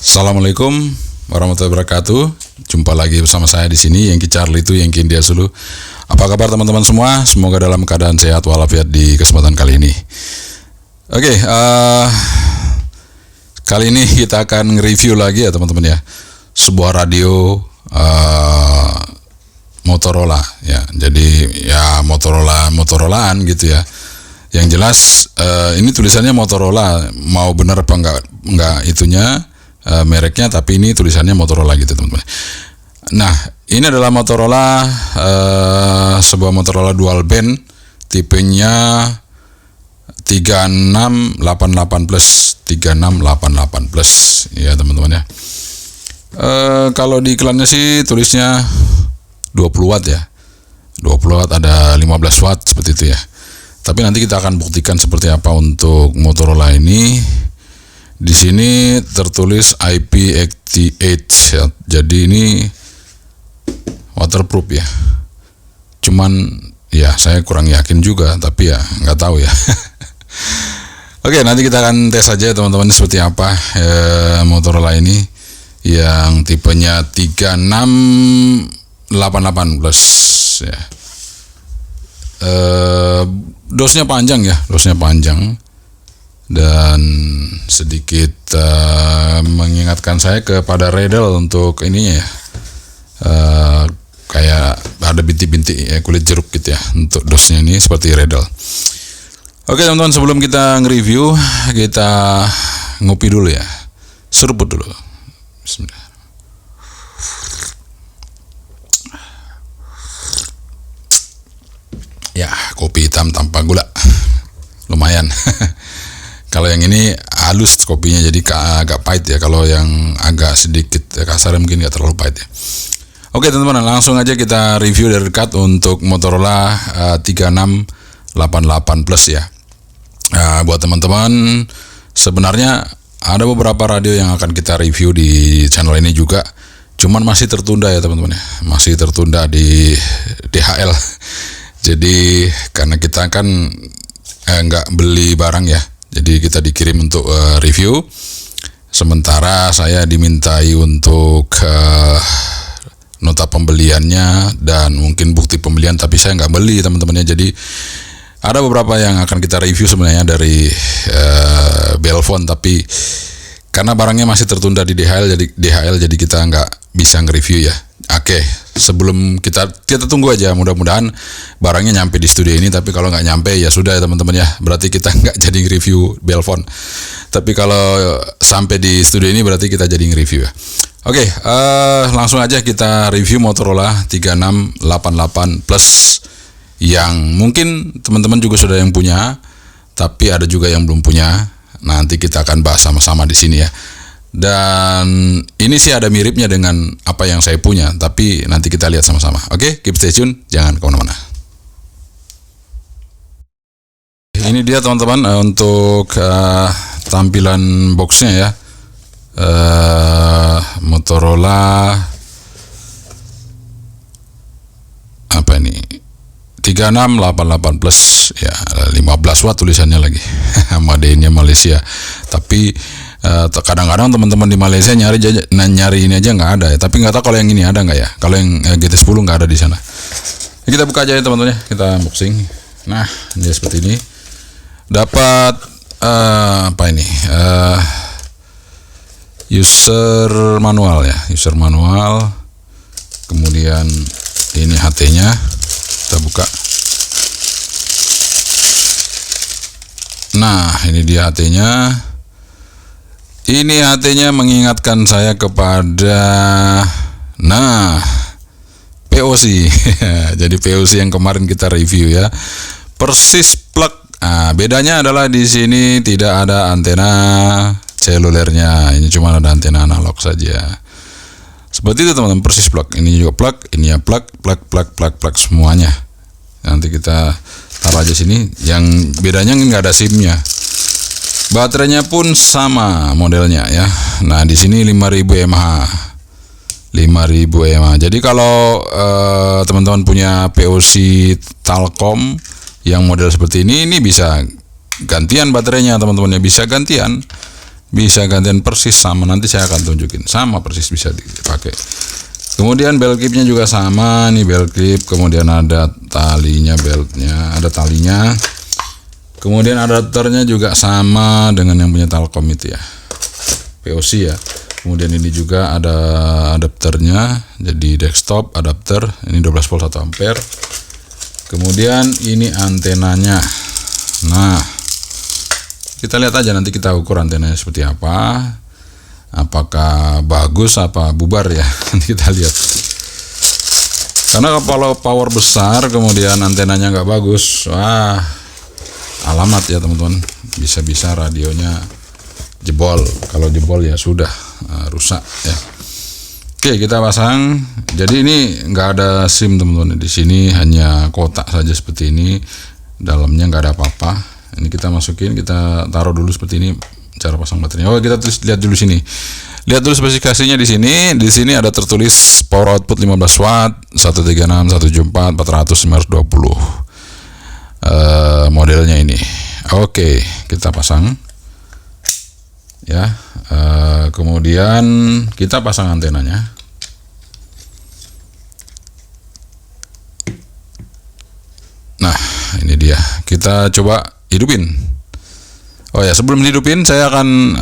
Assalamualaikum warahmatullahi wabarakatuh. Jumpa lagi bersama saya di sini, Yengki Charlie itu Yengki India Sulu. Apa kabar teman-teman semua? Semoga dalam keadaan sehat walafiat di kesempatan kali ini. Oke, kali ini kita akan nge-review lagi ya teman-teman ya, sebuah radio Motorola ya. Jadi ya Motorolaan gitu ya. Yang jelas ini tulisannya Motorola, mau benar apa enggak itunya mereknya, tapi ini tulisannya Motorola gitu teman-teman. Nah, ini adalah Motorola, sebuah Motorola dual band, tipenya 3688 plus ya teman-teman ya. Kalau di iklannya sih tulisnya 20 watt ya, 20 watt, ada 15 watt seperti itu ya. Tapi nanti kita akan buktikan seperti apa untuk Motorola ini. Di sini tertulis IP68 ya. Jadi ini waterproof ya. Cuman ya saya kurang yakin juga, tapi ya nggak tahu ya. Oke, nanti kita akan tes saja teman-teman seperti apa Motorola ini yang tipenya 3688 plus ya. Dosnya panjang ya, dan sedikit mengingatkan saya kepada Redel untuk ininya ya, kayak ada bintik-bintik ya, kulit jeruk gitu ya. Untuk dosnya ini seperti Redel. Oke teman-teman, sebelum kita nge-review, kita ngopi dulu ya, seruput dulu. Bismillah. Ya, kopi hitam tanpa gula, lumayan. Kalau yang ini halus kopinya, jadi agak pahit ya. Kalau yang agak sedikit kasar mungkin nggak terlalu pahit ya. Oke teman-teman, langsung aja kita review dari dekat untuk Motorola 3688 plus ya. Buat teman-teman, sebenarnya ada beberapa radio yang akan kita review di channel ini juga, cuman masih tertunda ya teman-teman ya, masih tertunda di DHL. Jadi karena kita kan nggak beli barang ya, jadi kita dikirim untuk review. Sementara saya dimintai untuk nota pembeliannya dan mungkin bukti pembelian, tapi saya nggak beli teman-teman ya. Jadi ada beberapa yang akan kita review sebenarnya dari Belfon, tapi karena barangnya masih tertunda di DHL, jadi kita nggak bisa nge-review ya. Oke, sebelum kita tunggu aja, mudah-mudahan barangnya nyampe di studio ini. Tapi kalau nggak nyampe ya sudah ya teman-teman ya, berarti kita nggak jadi review Belfon. Tapi kalau sampai di studio ini berarti kita jadi review ya. Oke, langsung aja kita review Motorola 3688 plus, yang mungkin teman-teman juga sudah yang punya, tapi ada juga yang belum punya. Nanti kita akan bahas sama-sama di sini ya. Dan ini sih ada miripnya dengan apa yang saya punya, tapi nanti kita lihat sama-sama. Oke, keep stay tune, jangan kemana-mana. Ini dia teman-teman untuk tampilan boxnya ya. Motorola apa ini, 3688 plus ya, 15 watt tulisannya lagi. Made-nya Malaysia. Tapi kadang-kadang teman-teman di Malaysia nyari ini aja nggak ada ya. Tapi nggak tahu kalau yang ini ada nggak ya. Kalau yang GT10 nggak ada di sana. Kita buka aja ya teman-teman ya, kita unboxing. Nah, ini seperti ini. Dapat apa ini? User manual ya, user manual. Kemudian ini HT-nya. Kita buka. Nah, ini dia HT-nya. Ini HT-nya mengingatkan saya kepada POC. Jadi POC yang kemarin kita review ya. Persis plug. Bedanya adalah di sini tidak ada antena selulernya. Ini cuma ada antena analog saja. Seperti itu teman-teman, persis plug. Ini juga plug, ini ya plug semuanya. Nanti kita taruh aja sini. Yang bedanya nggak ada SIM-nya. Baterainya pun sama modelnya ya. Nah, di sini 5000 mAh. 5000 mAh. Jadi kalau teman-teman punya POC Telkom yang model seperti ini bisa gantian baterainya teman-teman ya, bisa gantian. bisa gantian persis sama, nanti saya akan tunjukin, sama persis bisa dipakai. Kemudian belt clipnya juga sama, nih belt clip, kemudian ada talinya, beltnya ada talinya, kemudian adapternya juga sama dengan yang punya Telkom itu ya, POC ya. Kemudian ini juga ada adapternya, jadi desktop adapter, ini 12 volt 1 ampere. Kemudian ini antenanya. Nah, kita lihat aja, nanti kita ukur antenanya seperti apa, apakah bagus apa bubar ya. Nanti kita lihat, karena kalau power besar kemudian antenanya nggak bagus, wah alamat ya teman-teman, bisa-bisa radionya jebol. Kalau jebol ya sudah rusak ya. Oke, kita pasang. Jadi ini nggak ada SIM teman-teman, di sini hanya kotak saja seperti ini, dalamnya nggak ada apa-apa. Ini kita masukin, kita taruh dulu seperti ini cara pasang baterainya. Oh, kita lihat dulu sini. Lihat dulu spesifikasinya di sini. Di sini ada tertulis power output 15 watt, 136, 174, 400, 520. Modelnya ini. Oke, kita pasang. Ya. Kemudian kita pasang antenanya. Nah, ini dia. Kita coba hidupin. Oh ya, sebelum dihidupin saya akan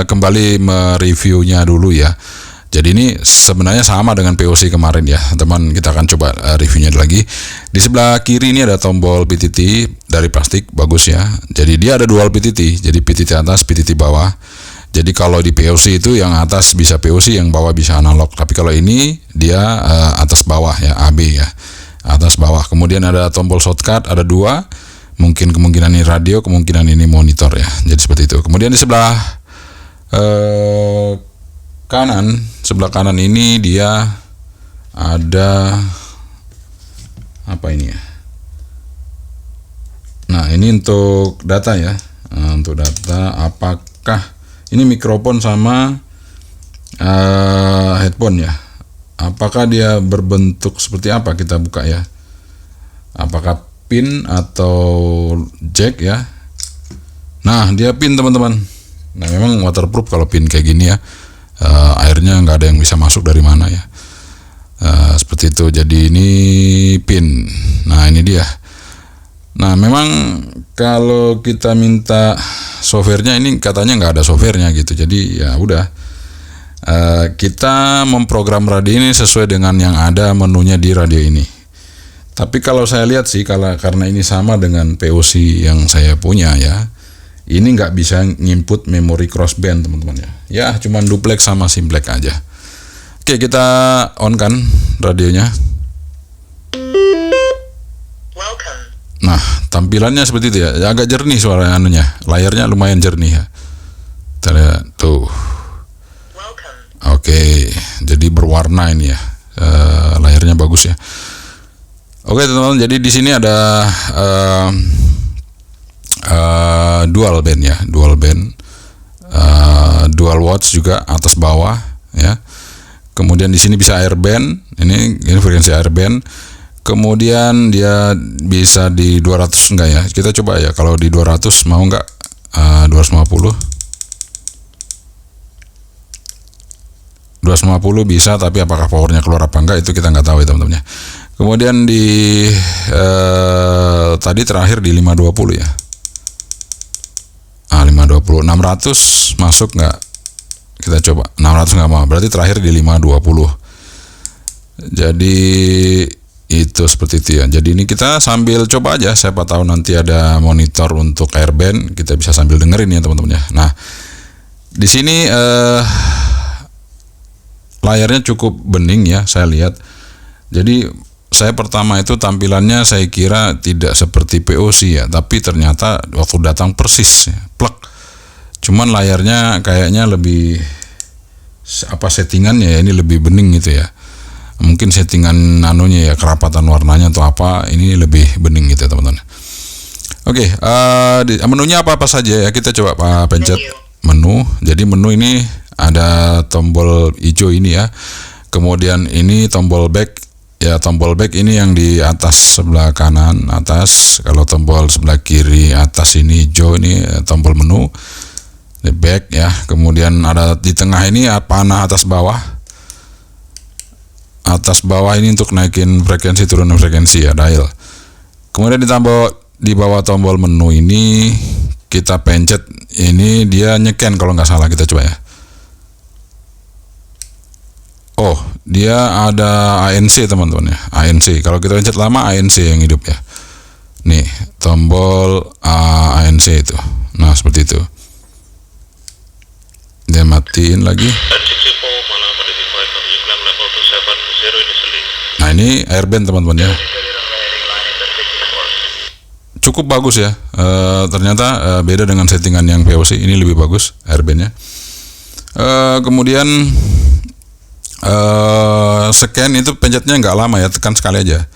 kembali mereviewnya dulu ya. Jadi ini sebenarnya sama dengan POC kemarin ya teman, kita akan coba reviewnya lagi. Di sebelah kiri ini ada tombol PTT dari plastik, bagus ya. Jadi dia ada dual PTT, jadi PTT atas, PTT bawah. Jadi kalau di POC itu yang atas bisa POC, yang bawah bisa analog. Tapi kalau ini dia atas bawah ya, AB ya, atas bawah. Kemudian ada tombol shortcut, ada 2. Mungkin kemungkinan ini radio, kemungkinan ini monitor ya. Jadi seperti itu. Kemudian di sebelah kanan ini dia ada apa ini ya? Nah, ini untuk data ya. Nah, untuk data, apakah ini mikrofon sama headphone ya? Apakah dia berbentuk seperti apa? Kita buka ya. Apakah pin atau jack ya? Nah, dia pin teman-teman. Nah, memang waterproof kalau pin kayak gini ya. Airnya nggak ada yang bisa masuk dari mana ya. Seperti itu. Jadi ini pin. Nah, ini dia. Nah, memang kalau kita minta softwarenya, ini katanya nggak ada softwarenya gitu. Jadi ya udah. Kita memprogram radio ini sesuai dengan yang ada menunya di radio ini. Tapi kalau saya lihat sih, karena ini sama dengan POC yang saya punya ya, ini nggak bisa nginput memori crossband teman-teman ya. Ya cuman duplex sama simplex aja. Oke, kita on kan radionya. Welcome. Nah, tampilannya seperti itu ya, agak jernih suara anunya, layarnya lumayan jernih ya. Kita lihat tuh. Welcome. Oke, jadi berwarna ini ya, layarnya bagus ya. Oke teman-teman, jadi di sini ada dual band ya, dual watch juga atas bawah ya. Kemudian di sini bisa airband, ini frekuensi airband. Kemudian dia bisa di 200 enggak ya? Kita coba ya, kalau di 200 mau enggak? 250 bisa, tapi apakah powernya keluar apa enggak itu kita nggak tahu ya teman-teman ya. Kemudian di tadi terakhir di 520 ya. 520, 600 masuk nggak? Kita coba. 600 nggak mau, berarti terakhir di 520. Jadi itu seperti itu ya. Jadi ini kita sambil coba aja, siapa tahu nanti ada monitor untuk airband, kita bisa sambil dengerin ya teman-teman ya. Nah, di sini layarnya cukup bening ya, saya lihat. Jadi saya pertama itu tampilannya saya kira tidak seperti POC ya, tapi ternyata waktu datang persis ya, plek. Cuman layarnya kayaknya lebih settingannya ya, ini lebih bening gitu ya. Mungkin settingan anunya ya, kerapatan warnanya atau apa, ini lebih bening gitu ya teman-teman. Oke, menunya apa saja ya, kita coba pencet menu. Jadi menu ini ada tombol hijau ini ya. Kemudian ini tombol back. Ya, tombol back ini yang di atas sebelah kanan atas. Kalau tombol sebelah kiri atas ini hijau, ini tombol menu. Ini back ya. Kemudian ada di tengah ini panah atas bawah. Atas bawah ini untuk naikin frekuensi, turunin frekuensi ya, dial. Kemudian di bawah tombol menu ini kita pencet, ini dia nyeken kalau nggak salah, kita coba ya. Oh, dia ada ANC teman-teman ya, ANC. Kalau kita pencet lama, ANC yang hidup ya. Nih, tombol ANC itu. Nah, seperti itu. Dia matiin lagi. Nah, ini airband teman-teman ya. Cukup bagus ya. Ternyata beda dengan settingan yang VOC. Ini lebih bagus airbandnya. Kemudian scan itu pencetnya nggak lama ya, tekan sekali aja.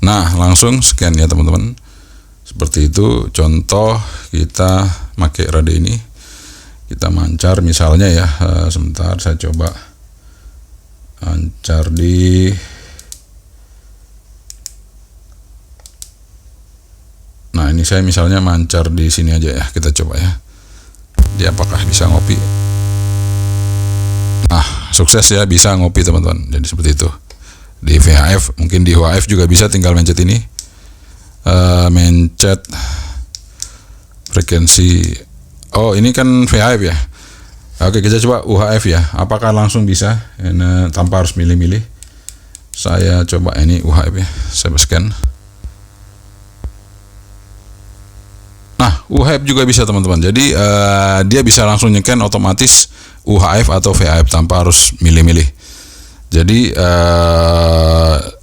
Nah, langsung scan ya teman-teman. Seperti itu. Contoh kita pakai rada ini, kita mancar misalnya ya. Sebentar saya coba mancar di Nah, ini saya misalnya mancar di sini aja ya, kita coba ya. Dia apakah bisa ngopi? Nah, sukses ya, bisa ngopi teman-teman. Jadi seperti itu. Di VHF, mungkin di UHF juga bisa, tinggal mencet ini. Mencet frekuensi. Oh, ini kan VHF ya. Oke, kita coba UHF ya. Apakah langsung bisa? Ini tanpa harus milih-milih. Saya coba ini UHF ya. Saya scan. Nah, UHF juga bisa teman-teman. Jadi dia bisa langsung nyeken otomatis UHF atau VHF tanpa harus milih-milih. Jadi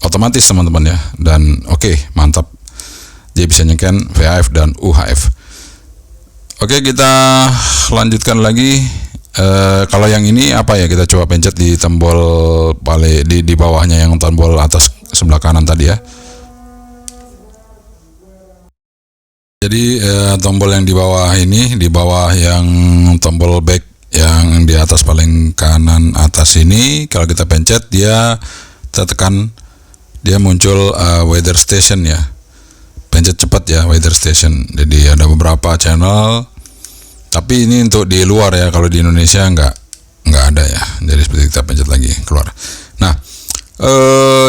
otomatis teman-teman ya. Dan oke, mantap. Dia bisa nyeken VHF dan UHF. Oke, kita lanjutkan lagi. Kalau yang ini apa ya? Kita coba pencet di tombol di bawahnya, yang tombol atas sebelah kanan tadi ya. Jadi tombol yang di bawah ini, di bawah yang tombol back yang di atas paling kanan atas ini, kalau kita pencet dia tekan, dia muncul weather station ya. Pencet cepat ya, weather station. Jadi ada beberapa channel, tapi ini untuk di luar ya. Kalau di Indonesia nggak ada ya. Jadi seperti kita pencet lagi keluar. Nah,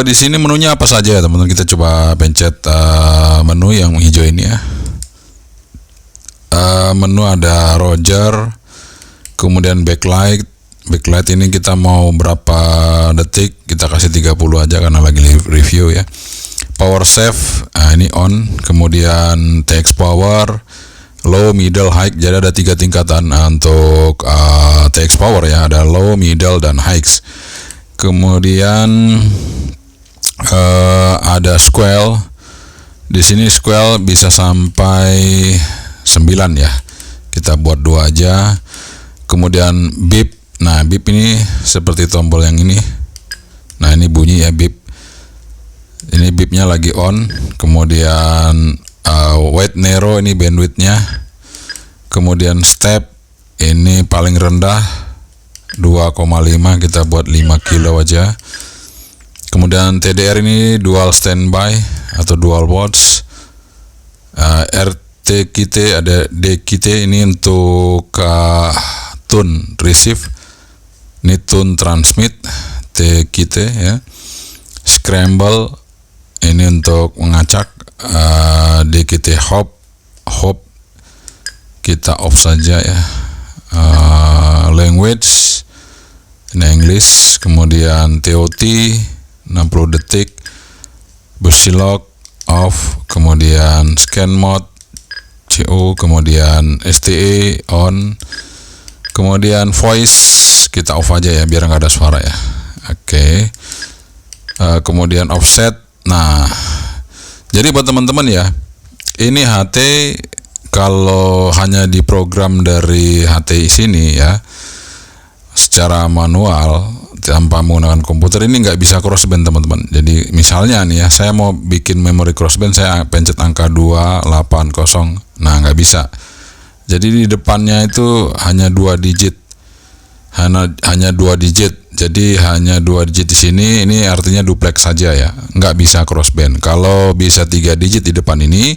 di sini menunya apa saja ya teman-teman. Kita coba pencet menu yang hijau ini ya. Menu ada Roger, kemudian backlight ini kita mau berapa detik, kita kasih 30 aja karena lagi review ya. Power save, ini on, kemudian text power, low, middle, high. Jadi ada 3 tingkatan untuk text power ya, ada low, middle, dan high. Kemudian ada scale. Di sini scale bisa sampai 9 ya, kita buat 2 aja. Kemudian beep, nah beep ini seperti tombol yang ini. Nah, ini bunyi ya, beep. Ini beepnya lagi on. Kemudian wide narrow, ini bandwidthnya. Kemudian step, ini paling rendah 2,5, kita buat 5 kilo aja. Kemudian TDR ini dual standby atau dual watts. RTQT ada DQT, ini untuk tune receive, ini tune transmit, TQT ya. Scramble ini untuk mengacak, DQT hop kita off saja ya. Language ini English. Kemudian TOT 60 detik, busy lock off, kemudian scan mode CO, kemudian STE on, kemudian voice kita off aja ya biar nggak ada suara ya. Oke. Kemudian offset. Nah, jadi buat teman-teman ya, ini HT kalau hanya diprogram dari HT sini ya, secara manual tanpa menggunakan komputer, ini nggak bisa crossband teman-teman. Jadi misalnya nih ya, saya mau bikin memori crossband, saya pencet angka 280, nah nggak bisa. Jadi di depannya itu hanya 2 digit, hanya 2 digit. Jadi hanya 2 digit di sini, ini artinya duplex saja ya, nggak bisa crossband. Kalau bisa 3 digit di depan ini,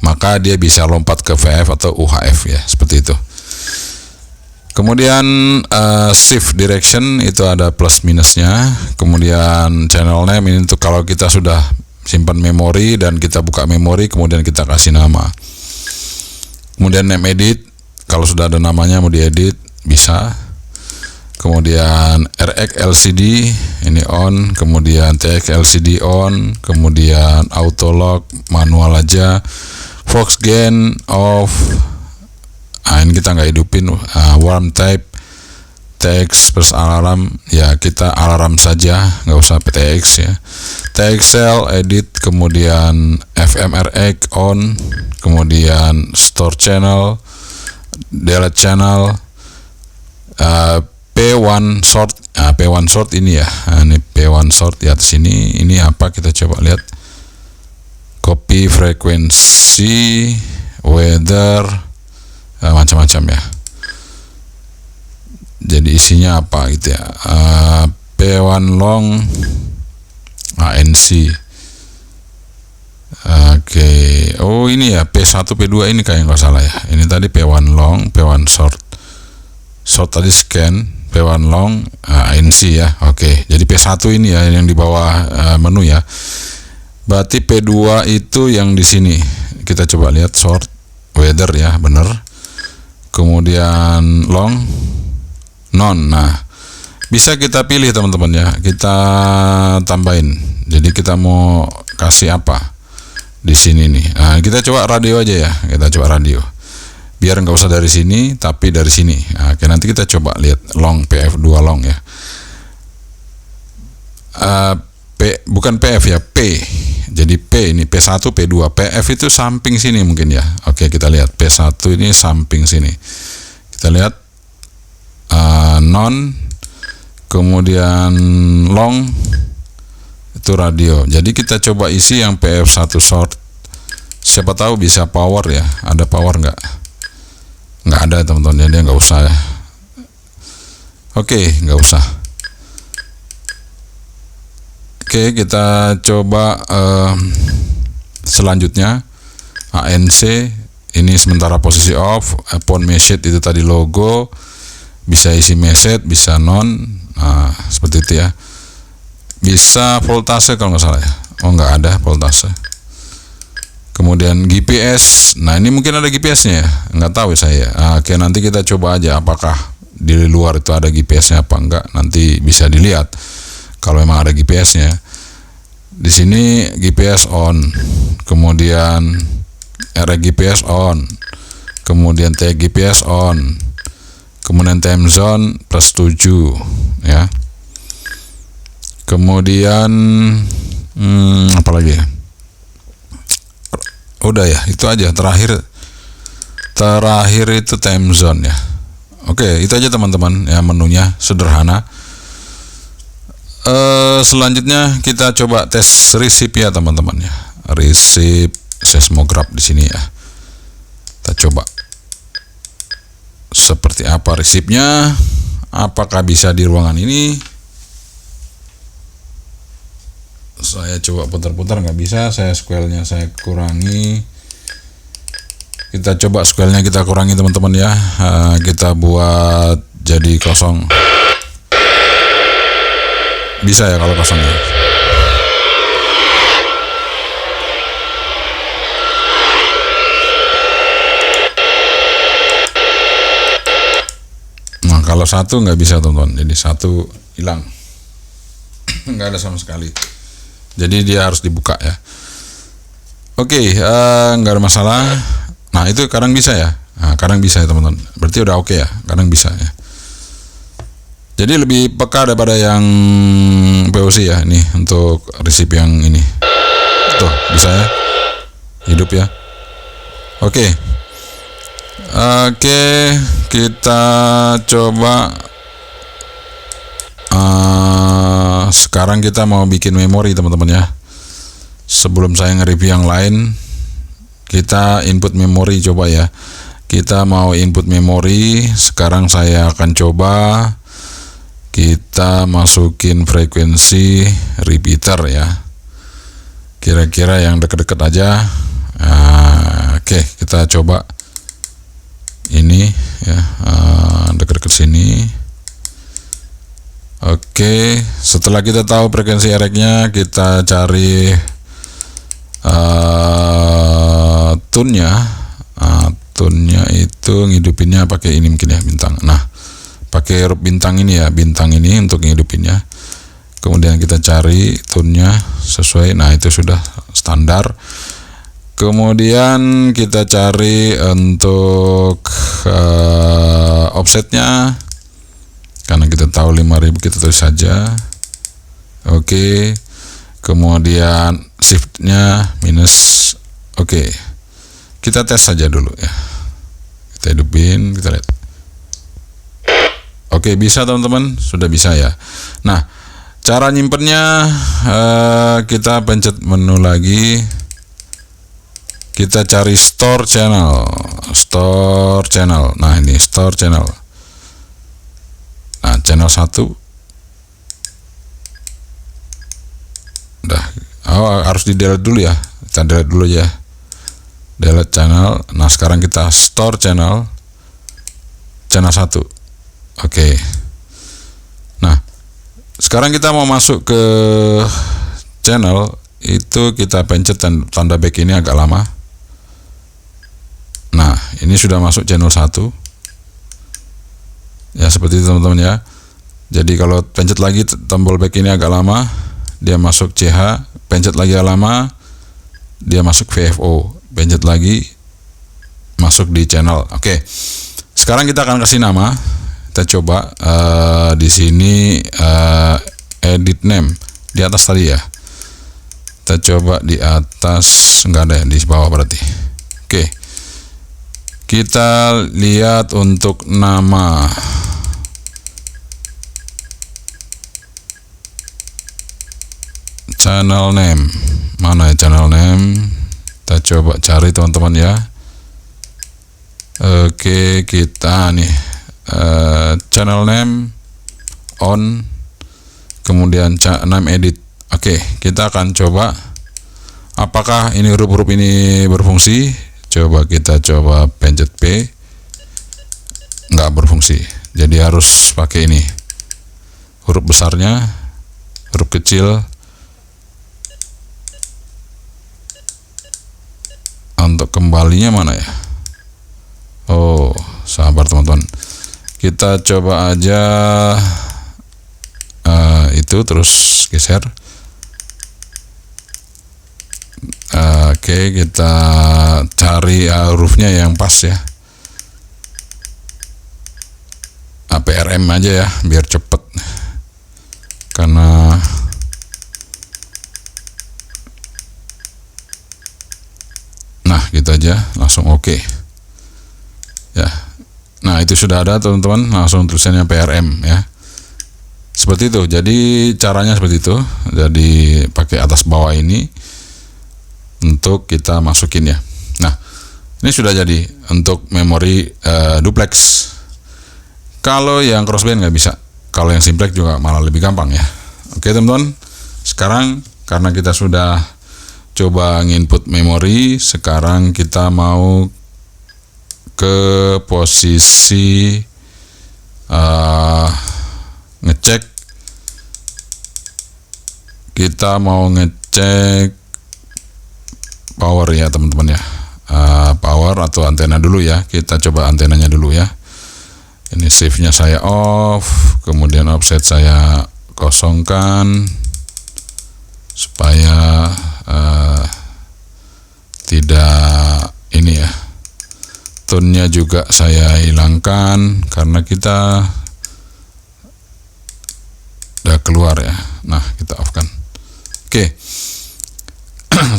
maka dia bisa lompat ke VHF atau UHF ya, seperti itu. Kemudian shift direction itu ada plus minusnya. Kemudian channel name ini untuk kalau kita sudah simpan memori dan kita buka memori, kemudian kita kasih nama. Kemudian name edit, kalau sudah ada namanya mau diedit bisa. Kemudian RX LCD ini on, kemudian TX LCD on, kemudian auto lock manual aja, Fox gain off. Ini kita nggak hidupin. Warm type TX plus alarm, ya kita alarm saja, nggak usah PTX ya. TX cell edit, kemudian FMRX on, kemudian store channel, delete channel, P1 sort. P1 sort ini ya. Ini P1 sort di atas ini. Ini apa, kita coba lihat. Copy frekuensi, weather, macam-macam ya. Jadi isinya apa gitu ya. P1 long ANC. Oke. Oh ini ya P1 P2 ini kayak nggak salah ya. Ini tadi P1 long, P1 short. Short tadi scan, P1 long, ANC ya. Oke. Jadi P1 ini ya yang di bawah menu ya. Berarti P2 itu yang di sini. Kita coba lihat short, weather ya, bener. Kemudian long, non. Nah, bisa kita pilih teman-teman ya, kita tambahin. Jadi kita mau kasih apa di sini nih. Nah, kita coba radio aja ya, kita coba radio. Biar nggak usah dari sini, tapi dari sini. Nah, oke, nanti kita coba lihat long, PF2 long ya. Bukan PF ya, P. Jadi P ini P1, P2, PF itu samping sini mungkin ya. Oke, kita lihat P1 ini samping sini. Kita lihat non, kemudian long itu radio. Jadi kita coba isi yang PF1 short. Siapa tahu bisa power ya. Ada power nggak? Nggak ada teman-teman. Jadi nggak usah ya. Oke, nggak usah. Oke, kita coba selanjutnya ANC ini sementara posisi off. Upon message itu tadi logo, bisa isi message, bisa non. Nah, seperti itu ya. Bisa voltase kalau nggak salah ya. Oh, nggak ada voltase. Kemudian GPS. Nah, ini mungkin ada GPS-nya ya. Nggak tahu saya. Oke, nanti kita coba aja apakah di luar itu ada GPS-nya apa enggak. Nanti bisa dilihat. Kalau memang ada GPS-nya, di sini GPS on, kemudian RGPS on, kemudian tag GPS on, kemudian time zone plus 7 ya. Kemudian apa lagi ya? Udah ya, itu aja. Terakhir itu time zone ya. Oke, itu aja teman-teman ya, menunya sederhana. Selanjutnya kita coba tes resip ya teman-teman ya. Resip seismograph di sini ya. Kita coba seperti apa resipnya. Apakah bisa di ruangan ini? Saya coba putar-putar, nggak bisa. Saya scale-nya saya kurangi. Kita coba scale-nya kita kurangi teman-teman ya. Kita buat jadi kosong. Bisa ya kalau kosong ya. Nah kalau satu nggak bisa teman-teman. Jadi satu hilang. Nggak ada sama sekali. Jadi dia harus dibuka ya. Oke, nggak ada masalah. Nah itu kadang bisa ya. Nah, kadang bisa ya teman-teman. Berarti udah oke ya. Kadang bisa ya. Jadi lebih peka daripada yang POC ya, ini untuk resip yang ini. Tuh, bisa ya. Hidup ya. Oke, kita coba. Sekarang kita mau bikin memori teman-teman ya. Sebelum saya nge-review yang lain, kita input memori coba ya. Kita mau input memori. Sekarang saya akan coba. Kita masukin frekuensi repeater ya. Kira-kira yang deket-deket aja. Oke, kita coba ini ya, deket-deket sini. Oke, setelah kita tahu frekuensi erek-nya, kita cari tune-nya. Tune-nya itu ngidupinnya pakai ini mungkin ya, bintang. Nah, pakai huruf bintang ini ya, bintang ini untuk ngidupinnya. Kemudian kita cari tune-nya sesuai. Nah, itu sudah standar. Kemudian kita cari untuk offsetnya, karena kita tahu 5000, kita tulis saja. Oke. Kemudian shiftnya minus. Oke. Kita tes saja dulu ya. Kita hidupin, kita lihat. Oke, bisa teman-teman, sudah bisa ya. Nah, cara nyimpennya, kita pencet menu lagi. Kita cari store channel. Nah, ini store channel. Nah, channel 1 udah. Harus di delete dulu ya. Kita delete dulu ya. Delete channel. Nah, sekarang kita store channel 1. Oke. Nah, sekarang kita mau masuk ke channel itu, kita pencet tanda back ini agak lama. Nah, ini sudah masuk channel 1 ya, seperti itu teman-teman ya. Jadi kalau pencet lagi tombol back ini agak lama, dia masuk CH. Pencet lagi lama, dia masuk VFO. Pencet lagi, masuk di channel. Oke, sekarang kita akan kasih nama. Kita coba di sini edit name di atas tadi ya. Kita coba di atas, enggak ada ya, di bawah berarti. Oke, kita lihat untuk nama. Channel name, mana ya channel name? Kita coba cari teman-teman ya. Oke, kita nih channel name on, kemudian name edit. Oke, kita akan coba apakah ini huruf-huruf ini berfungsi. Kita coba pencet P, nggak berfungsi. Jadi harus pakai ini, huruf besarnya, huruf kecil. Untuk kembalinya mana ya? Oh, sabar teman-teman. Kita coba aja itu, terus geser. Oke, kita cari hurufnya yang pas ya. APRM aja ya, biar cepet. Karena nah, gitu aja, langsung oke. Ya. Nah, itu sudah ada teman-teman, langsung tulisannya PRM ya. Seperti itu. Jadi caranya seperti itu. Jadi pakai atas bawah ini untuk kita masukin ya. Nah, ini sudah jadi untuk memori duplex. Kalau yang crossband nggak bisa. Kalau yang simplex juga malah lebih gampang ya. Oke teman-teman, sekarang karena kita sudah coba nginput memori, sekarang kita mau ke posisi ngecek. Kita mau ngecek power ya teman-teman ya. Power atau antena dulu ya. Kita coba antenanya dulu ya. Ini shift-nya saya off, kemudian offset saya kosongkan supaya tidak ini ya, tone-nya juga saya hilangkan karena kita udah keluar ya. Nah, kita off kan. Oke.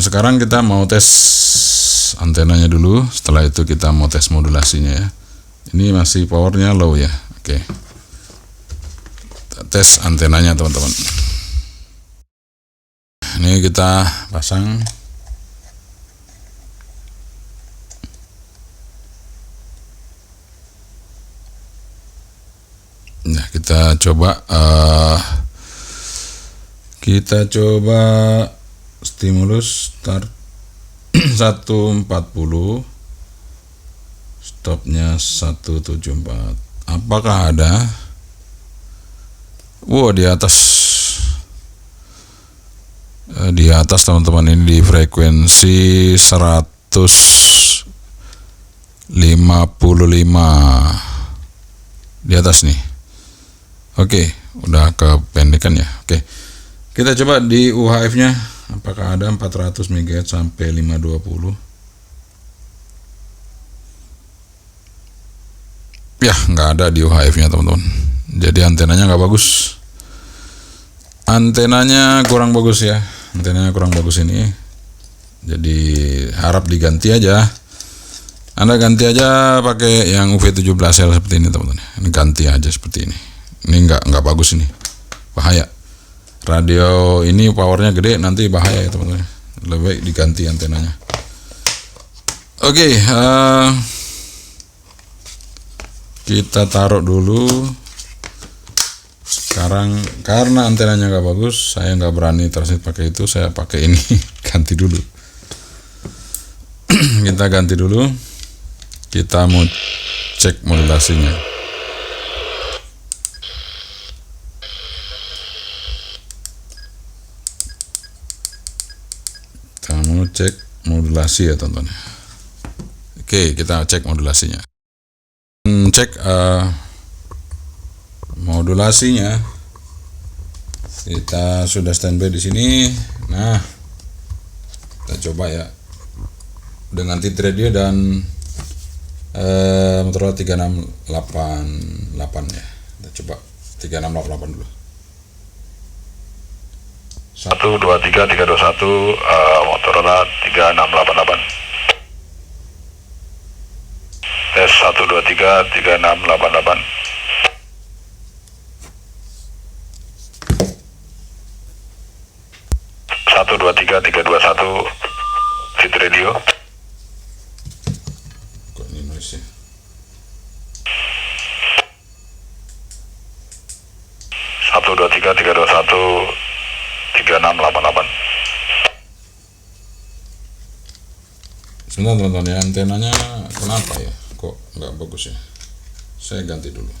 Sekarang kita mau tes antenanya dulu, setelah itu kita mau tes modulasinya ya. Ini masih powernya low ya. Oke. Kita tes antenanya teman-teman. Ini kita pasang. Nah, kita coba stimulus start 140, stopnya 174. apakah ada? Di atas teman-teman, ini di frekuensi 155 di atas nih. Oke, udah kependekan ya. Oke, kita coba di UHF nya apakah ada 400 MHz sampai 520. Ya, nggak ada di UHF nya teman-teman, jadi antenanya nggak bagus. Antenanya kurang bagus ya, antenanya kurang bagus ini, jadi harap diganti aja. Anda ganti aja pakai yang UV17L seperti ini teman-teman. Ini ganti aja seperti ini. Ini nggak bagus, ini bahaya. Radio ini powernya gede, nanti bahaya ya teman-teman. Lebih baik diganti antenanya. Oke, kita taruh dulu. Sekarang karena antenanya nggak bagus, saya nggak berani transit pakai itu, saya pakai ini. Ganti dulu. Kita ganti dulu. Kita mau cek modulasinya. Kita mau cek modulasi ya teman-teman. Oke, kita cek modulasinya. Cek modulasinya. Kita sudah standby di sini. Nah, kita coba ya dengan Tit Radio dan Motorola 3688 ya. Kita coba 3688 dulu. 123 321 Motorola 3688. Tes 123 3688. 123 321 Tit Radio. Kok ini noise ya? 123 321 3688. Sebentar teman-teman ya, antenanya kenapa ya? Kok nggak bagus ya? Saya ganti dulu.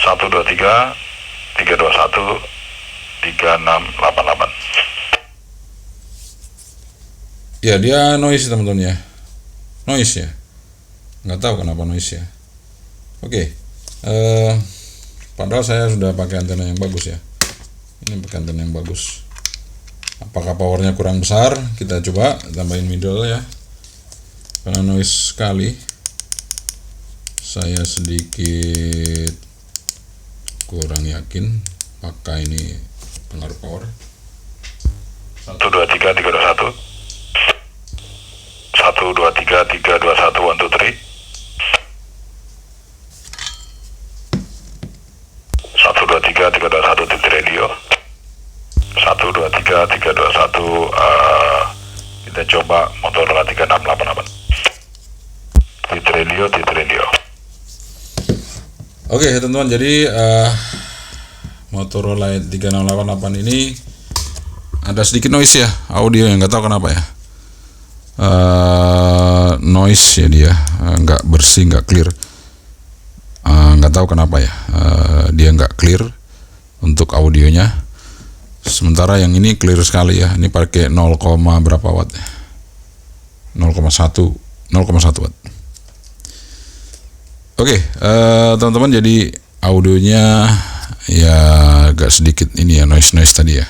123 321 3688. Ya, dia noise teman-teman ya. Noise ya. Nggak tahu kenapa noise ya. Oke. Padahal saya sudah pakai antena yang bagus ya. Ini pakai antena yang bagus. Apakah powernya kurang besar? Kita coba tambahin middle ya. Karena noise sekali. Saya sedikit kurang yakin pakai ini pengaruh power. 123 321 123 321 123 321 Tit Radio. 123 321 kita coba Motorola 3688. Tit Radio. Oke teman-teman, jadi Motorola 3688 ini ada sedikit noise ya, audio yang nggak tahu kenapa ya. Noise ya dia, nggak bersih, nggak clear. Nggak tahu kenapa ya, dia nggak clear untuk audionya. Sementara yang ini clear sekali ya. Ini pakai 0, berapa watt? 0,1 watt. Oke, teman-teman, jadi audionya ya agak sedikit ini ya, noise tadi ya.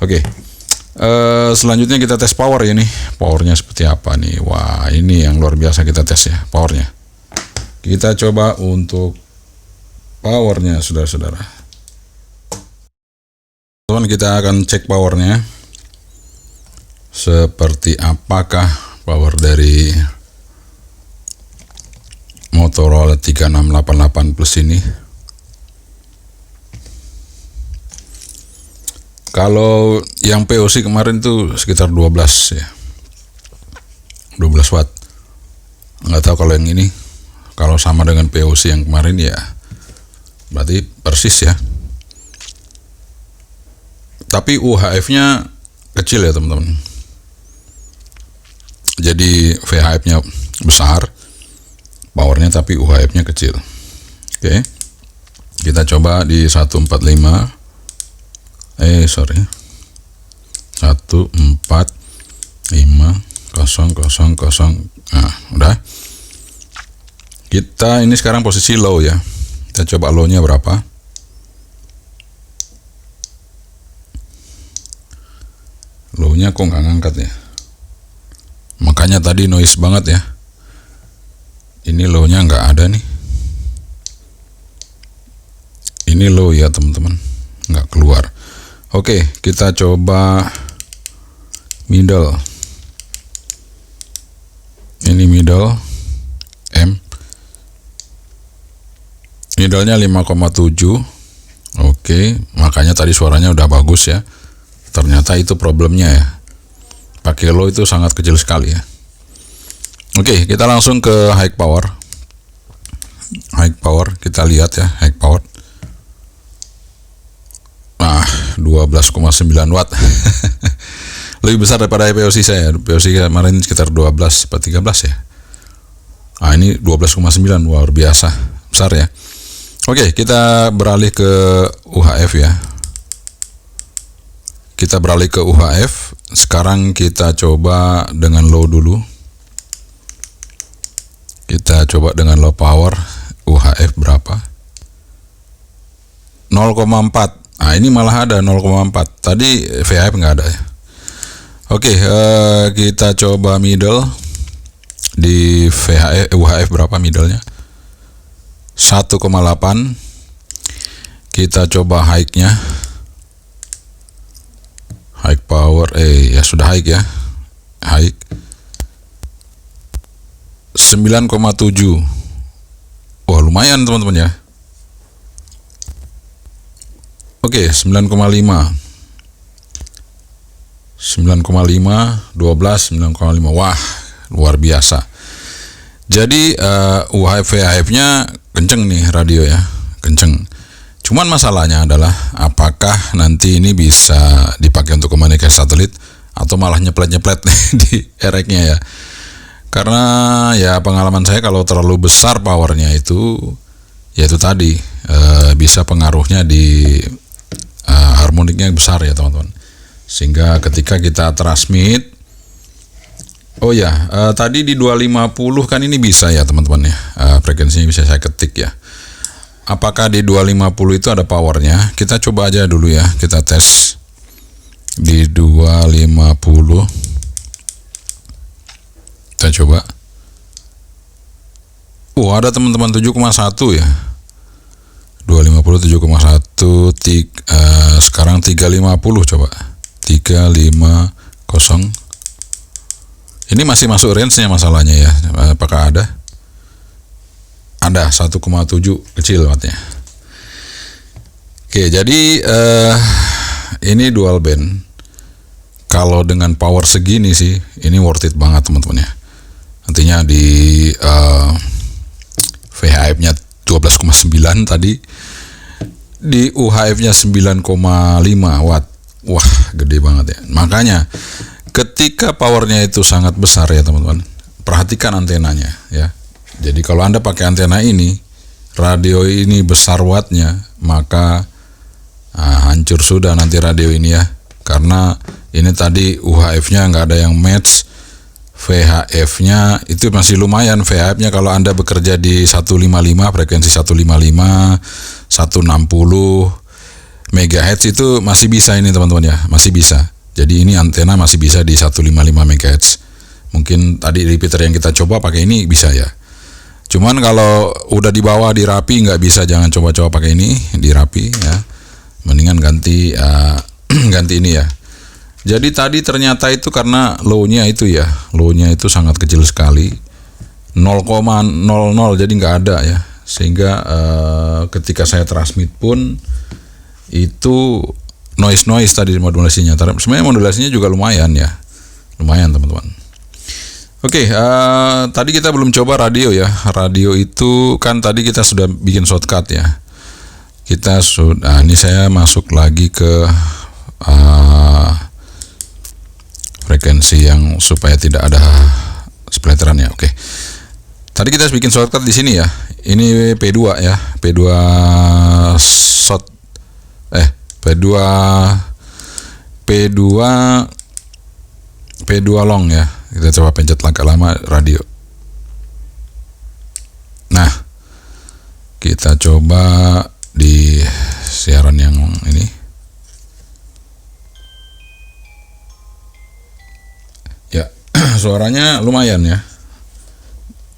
Oke, selanjutnya kita tes power ya nih. Powernya seperti apa nih? Wah, ini yang luar biasa kita tes ya, powernya. Kita coba untuk powernya, saudara-saudara. Teman, kita akan cek powernya. Seperti apakah power dari Motorola 3688 Plus ini. Kalau yang POC kemarin tuh sekitar 12 ya. 12 watt. Nggak tahu kalau yang ini. Kalau sama dengan POC yang kemarin ya berarti persis ya. Tapi UHF-nya kecil ya teman-teman. Jadi VHF-nya besar powernya tapi UHF-nya kecil. Oke. Kita coba di 145. 145,000. Nah, udah. Kita ini sekarang posisi low ya. Kita coba low-nya berapa? Low-nya kok nggak ngangkat ya? Makanya tadi noise banget ya. Ini low-nya nggak ada nih. Ini low ya teman-teman, nggak keluar. Oke, kita coba middle. Ini middle M. Middle-nya 5,7. Oke, makanya tadi suaranya udah bagus ya. Ternyata itu problemnya ya. Pakai low itu sangat kecil sekali ya. Oke, kita langsung ke high power. High power, kita lihat ya, high power. Nah, 12,9 watt. Lebih besar daripada POC saya. POC kemarin sekitar 12 atau 13 ya. Nah, ini 12,9, luar biasa. Besar ya. Oke, kita beralih ke UHF ya. Kita beralih ke UHF. Sekarang kita coba dengan low dulu. Kita coba dengan low power. UHF berapa? 0,4. Nah, ini malah ada 0,4. Tadi VHF nggak ada ya. Oke, kita coba middle. Di UHF berapa middle-nya? 1,8. Kita coba high-nya. High power, ya sudah high ya. High 9,7. Wah, lumayan teman-teman ya. Oke, 9,5. 9,5, 12, 9,5. Wah, luar biasa. Jadi UHF VHF-nya kenceng nih radio ya, kenceng. Cuman masalahnya adalah apakah nanti ini bisa dipakai untuk komunikasi satelit atau malah nyeplet-nyeplet di erek-nya ya. Karena ya pengalaman saya kalau terlalu besar powernya itu ya itu tadi bisa pengaruhnya di harmoniknya besar ya teman-teman. Sehingga ketika kita transmit, oh ya tadi di 250 kan ini bisa ya teman-teman ya, frekuensinya bisa saya ketik ya. Apakah di 250 itu ada powernya? Kita coba aja dulu ya, kita tes di 250. Kita coba. Ada teman-teman 7,1 ya. 250 7,1 sekarang 350 coba. 350. Ini masih masuk range-nya masalahnya ya. Apakah ada? Ada 1,7 kecil wattnya. Oke, jadi ini dual band. Kalau dengan power segini sih, ini worth it banget teman-teman ya. Nantinya di VHF-nya 12,9 tadi, di UHF-nya 9,5 watt. Wah, gede banget ya. Makanya ketika powernya itu sangat besar ya teman-teman, perhatikan antenanya ya. Jadi kalau Anda pakai antena ini, radio ini besar wattnya, maka hancur sudah nanti radio ini ya. Karena ini tadi UHF-nya nggak ada yang match, VHF-nya itu masih lumayan. VHF-nya kalau Anda bekerja di 155, frekuensi 155, 160 MHz itu masih bisa ini teman-teman ya, masih bisa. Jadi ini antena masih bisa di 155 MHz. Mungkin tadi repeater yang kita coba pakai ini bisa ya. Cuman kalau udah dibawa di rapi nggak bisa, jangan coba-coba pakai ini di rapi ya. Mendingan ganti ganti ini ya. Jadi tadi ternyata itu karena low-nya itu ya, low-nya itu sangat kecil sekali, 0,00, jadi nggak ada ya. Sehingga ketika saya transmit pun itu noise tadi modulasinya. Sebenarnya modulasinya juga lumayan ya, lumayan teman-teman. Oke, tadi kita belum coba radio ya. Radio itu kan tadi kita sudah bikin shortcut ya. Kita sudah, ini saya masuk lagi ke frekuensi yang supaya tidak ada splateran ya. Oke. Tadi kita bikin shortcut di sini ya. Ini P2 ya, P2 short P2 long ya. Kita coba pencet langkah lama radio. Nah, kita coba di siaran yang ini. Ya, suaranya lumayan ya.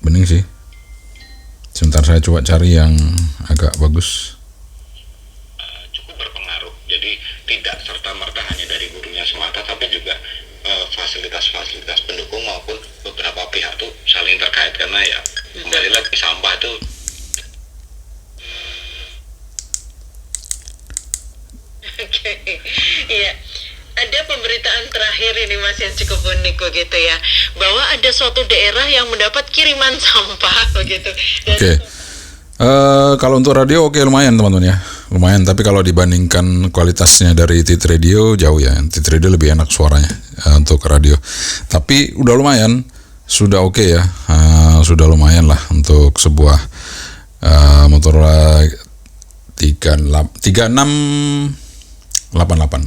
Bening sih. Sebentar saya coba cari yang agak bagus. Cukup berpengaruh. Jadi tidak serta-merta hanya dari gurunya semata, tapi juga fasilitas-fasilitas pendukung maupun beberapa pihak tuh saling terkait, karena ya kembali lagi sampah itu. Oke, iya. Ada pemberitaan terakhir ini Mas yang cukup unik begitu ya, bahwa ada suatu daerah yang mendapat kiriman sampah begitu. Oke. Kalau untuk radio oke, lumayan teman-teman ya, lumayan. Tapi kalau dibandingkan kualitasnya dari Tit Radio jauh ya. Tit Radio lebih enak suaranya untuk radio. Tapi udah lumayan, sudah oke ya, sudah lumayan lah untuk sebuah Motorola 3688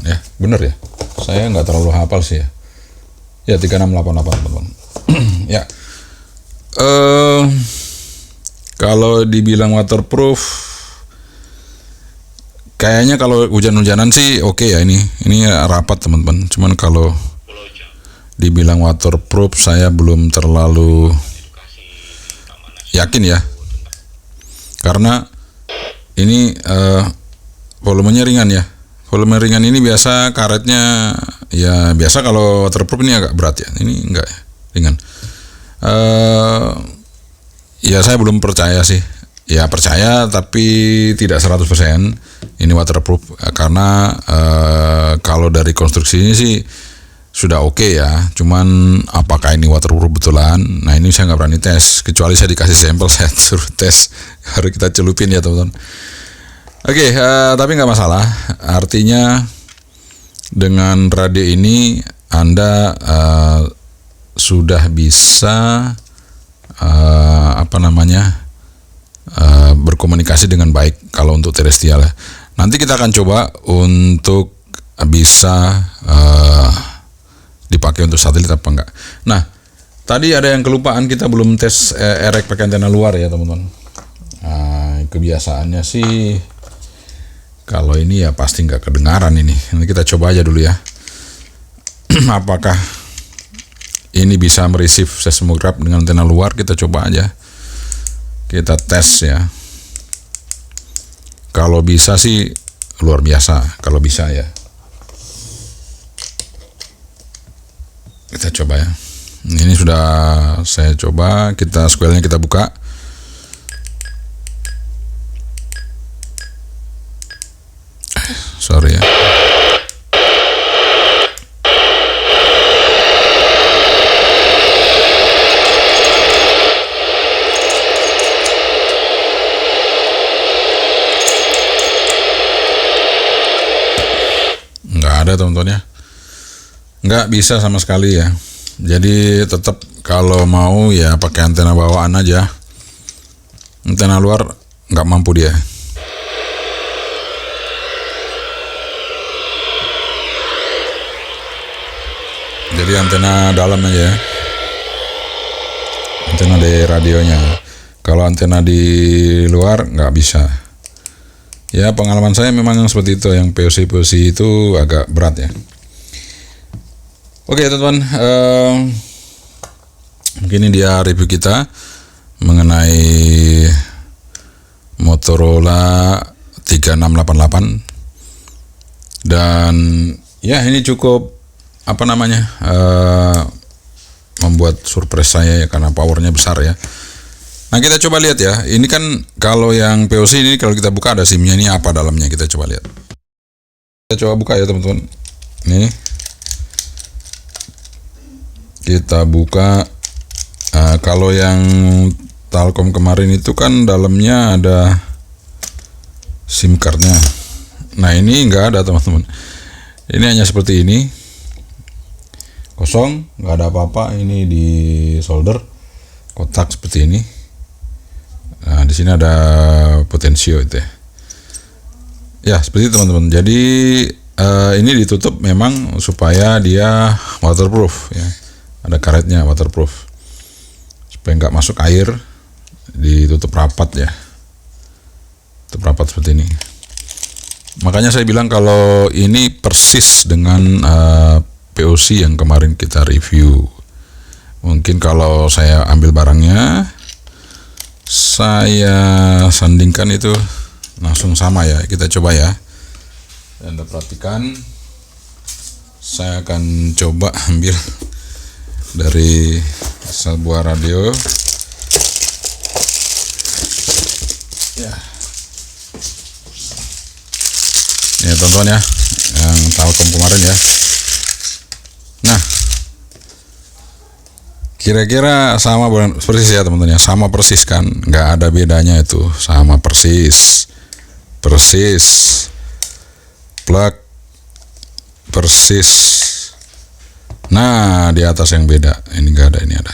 ya, bener ya. Saya nggak terlalu hafal sih ya. Ya 3688 teman-teman. Ya. Kalau dibilang waterproof, kayaknya kalau hujan-hujanan sih oke ya ini. Ini rapat teman-teman. Cuman kalau dibilang waterproof saya belum terlalu yakin ya. Karena ini volumenya ringan ya. Volume ringan ini biasa karetnya ya biasa, kalau waterproof ini agak berat ya. Ini enggak ya, ringan. Ya saya belum percaya sih. Ya percaya tapi tidak 100% ini waterproof, karena kalau dari konstruksi ini sih sudah oke ya. Cuman apakah ini waterproof betulan? Nah ini saya nggak berani tes, kecuali saya dikasih sampel saya suruh tes, harus kita celupin ya teman-teman. Oke, tapi nggak masalah. Artinya dengan radio ini Anda sudah bisa berkomunikasi dengan baik kalau untuk terestrial ya. Nanti kita akan coba untuk bisa dipakai untuk satelit apa enggak. Nah, tadi ada yang kelupaan, kita belum tes erek pakai antena luar ya teman-teman. Nah, kebiasaannya sih kalau ini ya pasti nggak kedengaran ini. Nanti kita coba aja dulu ya. Apakah ini bisa mereceive seismograf dengan antena luar? Kita coba aja. Kita tes ya. Kalau bisa sih luar biasa. Kalau bisa ya. Kita coba ya. Ini sudah saya coba. Kita square-nya kita buka. Sorry ya. Nggak ada teman-teman ya. Nggak bisa sama sekali ya. Jadi tetap kalau mau ya pakai antena bawaan aja. Antena luar nggak mampu dia. Jadi antena dalam aja ya. Antena di radionya. Kalau antena di luar nggak bisa. Ya pengalaman saya memang yang seperti itu, yang POC itu agak berat ya. Oke teman-teman, mungkin ini dia review kita mengenai Motorola 3688, dan ya ini cukup membuat surprise saya ya, karena powernya besar ya. Nah kita coba lihat ya, ini kan kalau yang POC ini kalau kita buka ada SIM-nya, ini apa dalamnya, kita coba lihat. Kita coba buka ya teman-teman. Nih kita buka. Kalau yang Telkom kemarin itu kan dalamnya ada SIM cardnya. Nah ini enggak ada teman-teman. Ini hanya seperti ini, kosong, nggak ada apa-apa. Ini di solder kotak seperti ini. Nah, di sini ada potensio itu ya. Ya, seperti itu teman-teman. Jadi ini ditutup memang supaya dia waterproof ya. Ada karetnya waterproof. Supaya nggak masuk air, ditutup rapat ya. Tutup rapat seperti ini. Makanya saya bilang kalau ini persis dengan POC yang kemarin kita review. Mungkin kalau saya ambil barangnya, saya sandingkan itu langsung sama ya. Kita coba ya. Anda perhatikan, saya akan coba ambil dari sebuah radio. Ya. Ya teman-teman ya, yang Telkom kemarin ya. Nah, kira-kira sama persis ya teman-teman ya, sama persis kan, nggak ada bedanya itu, sama persis, plug persis. Nah, di atas yang beda, ini nggak ada, ini ada,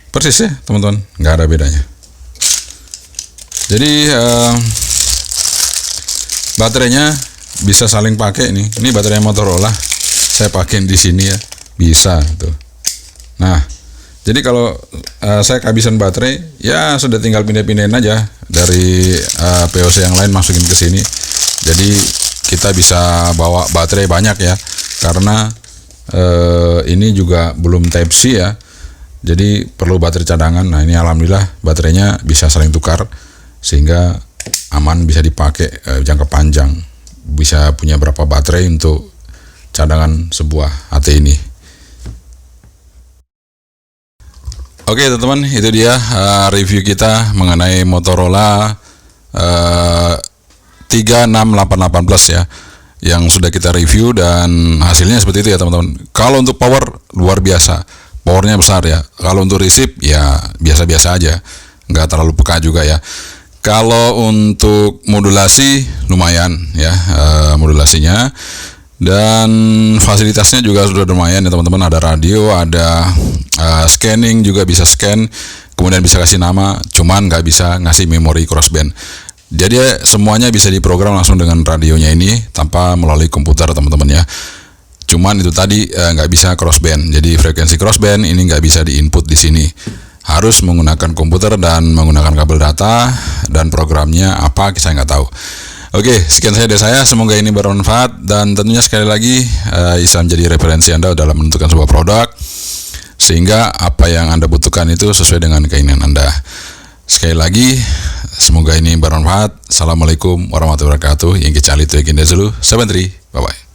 persis ya teman-teman, nggak ada bedanya. Jadi baterainya bisa saling pakai nih. Ini baterai Motorola, saya pakai di sini ya, bisa tuh. Nah, jadi kalau saya kehabisan baterai, ya sudah tinggal pindah-pindahin aja dari POC yang lain masukin ke sini. Jadi kita bisa bawa baterai banyak ya, karena ini juga belum Type C ya. Jadi perlu baterai cadangan. Nah, ini alhamdulillah baterainya bisa saling tukar sehingga aman, bisa dipakai jangka panjang. Bisa punya berapa baterai untuk cadangan sebuah HT ini. Oke teman-teman, itu dia review kita mengenai Motorola 3688 Plus ya, yang sudah kita review dan hasilnya seperti itu ya teman-teman. Kalau untuk power luar biasa, powernya besar ya. Kalau untuk receive ya biasa-biasa aja, nggak terlalu peka juga ya. Kalau untuk modulasi lumayan ya, modulasinya, dan fasilitasnya juga sudah lumayan ya teman-teman. Ada radio, ada scanning, juga bisa scan, kemudian bisa kasih nama, cuman nggak bisa ngasih memori crossband. Jadi semuanya bisa diprogram langsung dengan radionya ini tanpa melalui komputer teman-teman ya. Cuman itu tadi nggak bisa crossband. Jadi frekuensi crossband ini nggak bisa diinput di sini. Harus menggunakan komputer dan menggunakan kabel data, dan programnya apa saya nggak tahu. Oke, sekian dari saya. Semoga ini bermanfaat, dan tentunya sekali lagi bisa menjadi referensi Anda dalam menentukan sebuah produk, sehingga apa yang Anda butuhkan itu sesuai dengan keinginan Anda. Sekali lagi, semoga ini bermanfaat. Assalamualaikum warahmatullahi wabarakatuh. Yang kecali itu yang dulu. 73. Bye bye.